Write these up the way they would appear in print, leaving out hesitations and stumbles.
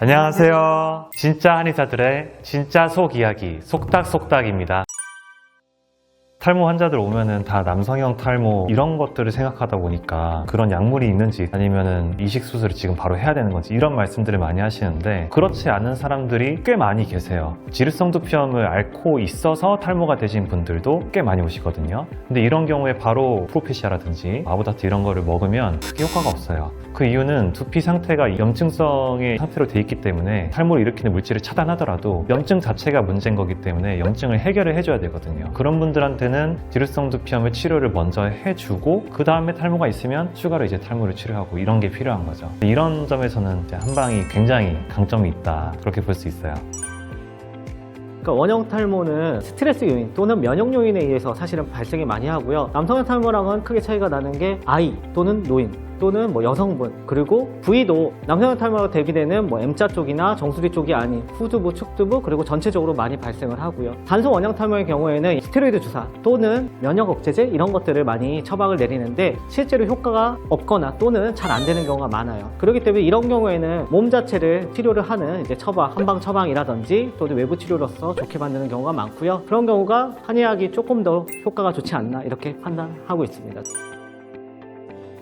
안녕하세요. 진짜 한의사들의 진짜 속 이야기, 속닥속닥입니다. 탈모 환자들 오면은 다 남성형 탈모 이런 것들을 생각하다 보니까 그런 약물이 있는지 아니면은 이식 수술을 지금 바로 해야 되는 건지 이런 말씀들을 많이 하시는데 그렇지 않은 사람들이 꽤 많이 계세요. 지르성 두피염을 앓고 있어서 탈모가 되신 분들도 꽤 많이 오시거든요. 근데 이런 경우에 바로 프로페시아라든지 아보다트 이런 거를 먹으면 크게 효과가 없어요. 그 이유는 두피 상태가 염증성의 상태로 돼 있기 때문에 탈모를 일으키는 물질을 차단하더라도 염증 자체가 문제인 거기 때문에 염증을 해결을 해줘야 되거든요. 그런 분들한테는 지르성 두피염의 치료를 먼저 해주고 그 다음에 탈모가 있으면 추가로 이제 탈모를 치료하고 이런 게 필요한 거죠. 이런 점에서는 이제 한방이 굉장히 강점이 있다 그렇게 볼 수 있어요. 그러니까 원형 탈모는 스트레스 요인 또는 면역 요인에 의해서 사실은 발생이 많이 하고요. 남성형 탈모랑은 크게 차이가 나는 게 아이 또는 노인 또는 여성분, 그리고 부위도 남성형 탈모가 대비되는 M자 쪽이나 정수리 쪽이 아닌 후두부, 측두부, 그리고 전체적으로 많이 발생을 하고요. 단순 원형 탈모의 경우에는 스테로이드 주사 또는 면역 억제제 이런 것들을 많이 처방을 내리는데 실제로 효과가 없거나 또는 잘 안 되는 경우가 많아요. 그렇기 때문에 이런 경우에는 몸 자체를 치료를 하는 이제 처방, 한방 처방이라든지 또는 외부 치료로서 좋게 만드는 경우가 많고요. 그런 경우가 한의학이 조금 더 효과가 좋지 않나 이렇게 판단하고 있습니다.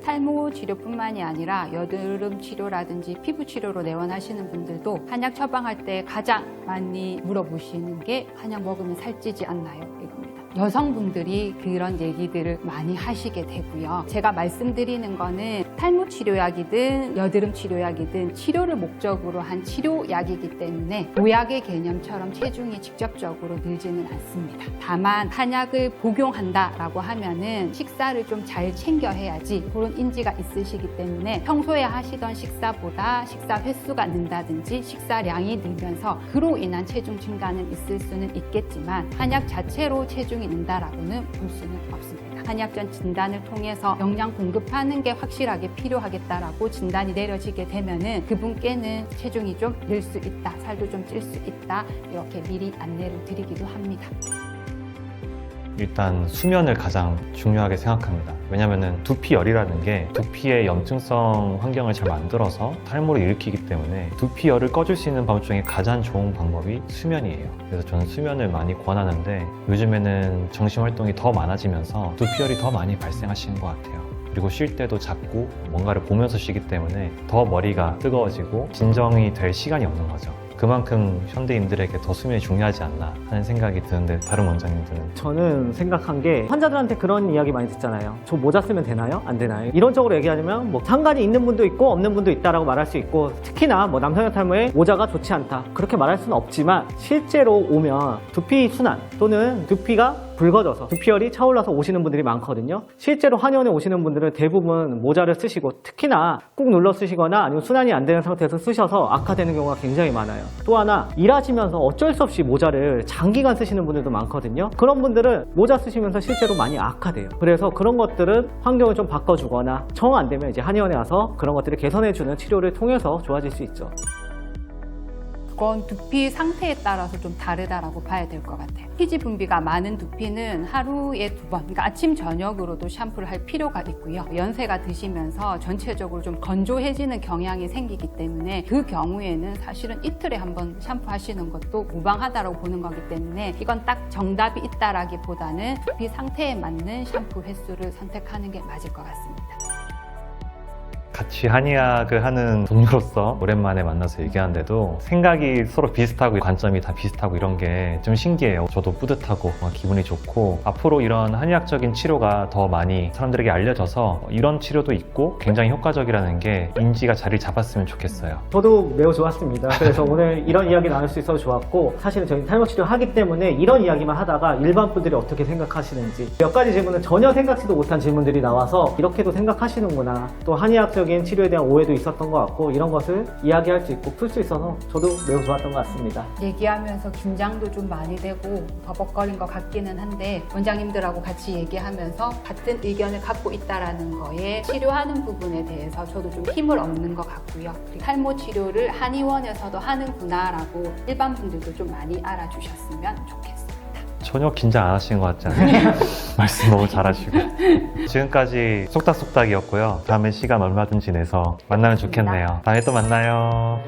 탈모 치료뿐만이 아니라 여드름 치료라든지 피부 치료로 내원하시는 분들도 한약 처방할 때 가장 많이 물어보시는 게 한약 먹으면 살찌지 않나요? 이겁니다. 여성분들이 그런 얘기들을 많이 하시게 되고요. 제가 말씀드리는 거는 탈모 치료약이든 여드름 치료약이든 치료를 목적으로 한 치료약이기 때문에 보약의 개념처럼 체중이 직접적으로 늘지는 않습니다. 다만 한약을 복용한다라고 하면은 식사를 좀 잘 챙겨 해야지 그런 인지가 있으시기 때문에 평소에 하시던 식사보다 식사 횟수가 는다든지 식사량이 늘면서 그로 인한 체중 증가는 있을 수는 있겠지만 한약 자체로 체중이 는다라고는 볼 수는 없습니다. 한의학적 진단을 통해서 영양 공급하는 게 확실하게 필요하겠다라고 진단이 내려지게 되면은 그분께는 체중이 좀 늘 수 있다, 살도 좀 찔 수 있다 이렇게 미리 안내를 드리기도 합니다. 일단 수면을 가장 중요하게 생각합니다. 왜냐하면 두피열이라는 게 두피의 염증성 환경을 잘 만들어서 탈모를 일으키기 때문에 두피열을 꺼줄 수 있는 방법 중에 가장 좋은 방법이 수면이에요. 그래서 저는 수면을 많이 권하는데 요즘에는 정신활동이 더 많아지면서 두피열이 더 많이 발생하시는 것 같아요. 그리고 쉴 때도 자꾸 뭔가를 보면서 쉬기 때문에 더 머리가 뜨거워지고 진정이 될 시간이 없는 거죠. 그만큼 현대인들에게 더 수면이 중요하지 않나 하는 생각이 드는데 다른 원장님들은? 저는 생각한 게 환자들한테 그런 이야기 많이 듣잖아요. 저 모자 쓰면 되나요? 안 되나요? 이론적으로 얘기하자면 상관이 있는 분도 있고 없는 분도 있다라고 말할 수 있고 특히나 남성형 탈모에 모자가 좋지 않다 그렇게 말할 수는 없지만 실제로 오면 두피 순환 또는 두피가 붉어져서 두피열이 차올라서 오시는 분들이 많거든요. 실제로 한의원에 오시는 분들은 대부분 모자를 쓰시고 특히나 꾹 눌러 쓰시거나 아니면 순환이 안 되는 상태에서 쓰셔서 악화되는 경우가 굉장히 많아요. 또 하나 일하시면서 어쩔 수 없이 모자를 장기간 쓰시는 분들도 많거든요. 그런 분들은 모자 쓰시면서 실제로 많이 악화돼요. 그래서 그런 것들은 환경을 좀 바꿔주거나 정 안 되면 이제 한의원에 와서 그런 것들을 개선해주는 치료를 통해서 좋아질 수 있죠. 그건 두피 상태에 따라서 좀 다르다라고 봐야 될 것 같아요. 피지 분비가 많은 두피는 하루에 2번, 그러니까 아침 저녁으로도 샴푸를 할 필요가 있고요. 연세가 드시면서 전체적으로 좀 건조해지는 경향이 생기기 때문에 그 경우에는 사실은 이틀에 한 번 샴푸하시는 것도 무방하다고 보는 거기 때문에 이건 딱 정답이 있다라기보다는 두피 상태에 맞는 샴푸 횟수를 선택하는 게 맞을 것 같습니다. 같이 한의학을 하는 동료로서 오랜만에 만나서 얘기하는데도 생각이 서로 비슷하고 관점이 다 비슷하고 이런 게 좀 신기해요. 저도 뿌듯하고 기분이 좋고 앞으로 이런 한의학적인 치료가 더 많이 사람들에게 알려져서 이런 치료도 있고 굉장히 효과적이라는 게 인지가 자리를 잡았으면 좋겠어요. 저도 매우 좋았습니다. 그래서 오늘 이런 이야기 나눌 수 있어서 좋았고 사실은 저희 탈모 치료 하기 때문에 이런 이야기만 하다가 일반 분들이 어떻게 생각하시는지 몇 가지 질문은 전혀 생각지도 못한 질문들이 나와서 이렇게도 생각하시는구나 또 한의학적인 치료에 대한 오해도 있었던 것 같고 이런 것을 이야기할 수 있고 풀 수 있어서 저도 매우 좋았던 것 같습니다. 얘기하면서 긴장도 좀 많이 되고 버벅거린 것 같기는 한데 원장님들하고 같이 얘기하면서 같은 의견을 갖고 있다라는 거에 치료하는 부분에 대해서 저도 좀 힘을 얻는 것 같고요. 그리고 탈모 치료를 한의원에서도 하는구나라고 일반 분들도 좀 많이 알아주셨으면 좋겠습니다. 전혀 긴장 안 하시는 것 같지 않아요? 말씀 너무 잘하시고. 지금까지 속닥속닥이었고요. 다음에 시간 얼마든지 내서 만나면 좋겠네요. 다음에 또 만나요.